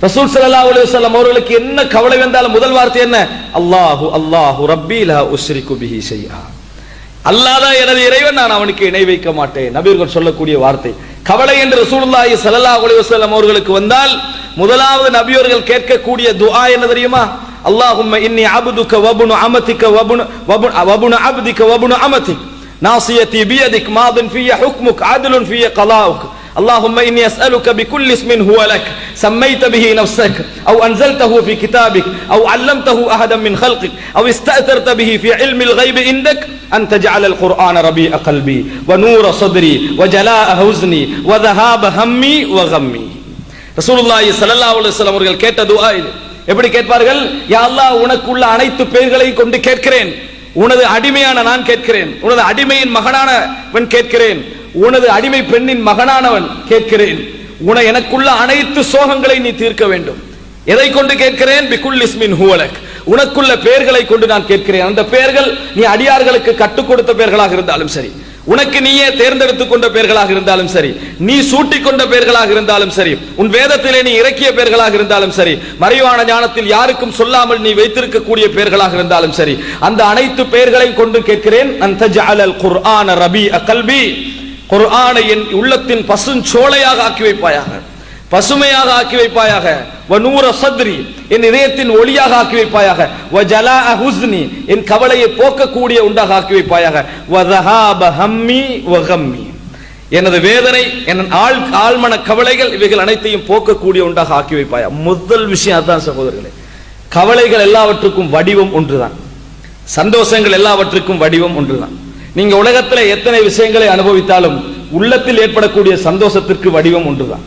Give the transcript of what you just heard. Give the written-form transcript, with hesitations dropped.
ரசூல் ஸல்லல்லாஹு அலைஹி வஸல்லம் அவர்களுக்கு என்ன கவலை வந்தாலும் முதல் வார்த்தை என்ன? அல்லாஹு அல்லாஹு ரப்பி லா உஸ்ரிகு பிஹி ஷைஆ. அல்லாஹ் தான் எனது இறைவன், நான் அவனுக்கு இணை வைக்க மாட்டேன். நபியர்கள் சொல்லக்கூடிய வார்த்தை. கவலை என்று ரசூலுல்லாஹி ஸல்லல்லாஹு அலைஹி வஸல்லம் அவர்களுக்கு வந்தால் முதலாவது நபியர்கள் கேட்கக்கூடிய துஆ என்ன தெரியுமா? அல்லாஹும்ம இன்னி அப்துக வப்னு அமதிக வப்னு அப்திக வப்னு அமதிக் நாசியதி பியதிக் மாதின் ஃபிய ஹுக்முக் அத்லுன் ஃபிய கலாஉக் اللهم إني أسألك بكل اسم هو لك سميت به نفسك أو أنزلته في كتابك أو علمته أحدا من خلقك أو استأثرت به في علم الغيب عندك أن تجعل القرآن ربيع قلبي ونور صدري وجلاء حزني وذهاب همي وغمي. ரசூலுல்லாஹி ஸல்லல்லாஹு அலைஹி வஸல்லம் அவர்கள் கேட்ட துஆ இது. எப்படி கேட்பார்கள்? யா அல்லாஹ், உனக்குள்ள அனைத்து பெயர்களையும் கொண்டு கேட்கிறேன். உனது அடிமையான நான் கேட்கிறேன். உனது அடிமையின் மகனானவன் கேட்கிறேன். உனது அடிமை பெண்ணின் மகனானவன் கேட்கிறேன். எனக்குள்ள அனைத்து சோகங்களை நீ தீர்க்க வேண்டும். எதை கொண்டு கேட்கிறேன்? பிகுல் இஸ்மின் ஹுவலக், உனக்குள்ள பெயர்களை கொண்டு நான் கேட்கிறேன். அந்த பெயர்கள் நீ அடியார்களுக்கு கற்றுக் கொடுத்த பெயர்களாக இருந்தாலும் சரி, உனக்கு நீயே தேர்ந்தெடுத்துக் கொண்ட பெயர்களாக இருந்தாலும் சரி, நீ சூட்டிக் கொண்ட பெயர்களாக இருந்தாலும் சரி, உன் வேதத்திலே நீ இறக்கிய பெயர்களாக இருந்தாலும் சரி, மறைவான ஞானத்தில் யாருக்கும் சொல்லாமல் நீ வைத்திருக்கக்கூடிய பெயர்களாக இருந்தாலும் சரி, அந்த அனைத்து பெயர்களையும் கொண்டு கேட்கிறேன். அன் தஜஅலல் குர்ஆன ரபீஅ கல்பி, குர்ஆனை என் உள்ளத்தின் பசுஞ்சோலையாக ஆக்கி வைப்பாயாக, பசுமையாக ஆக்கி வைப்பாயாக. வநூர சத்ரி, என் இதயத்தின் ஒளியாக ஆக்கி வைப்பாயாக. வஜலாஅ ஹுஸ்னி, என் கவலையை போக்கக்கூடிய உண்டாக ஆக்கி வைப்பாயாக. வதஹாப ஹம்மி வகம்மி, எனது வேதனை, என் ஆழ்மன கவலைகள், இவைகள் அனைத்தையும் போக்கக்கூடிய உண்டாக ஆக்கி வைப்பாயா. முதல் விஷயம் அதான் சகோதரர்களே. கவலைகள் எல்லாவற்றுக்கும் வடிவம் ஒன்றுதான், சந்தோஷங்கள் எல்லாவற்றுக்கும் வடிவம் ஒன்றுதான். நீங்க உலகத்துல எத்தனை விஷயங்களை அனுபவித்தாலும் உள்ளத்தில் ஏற்படக்கூடிய சந்தோஷத்திற்கு வடிவம் ஒன்றுதான்.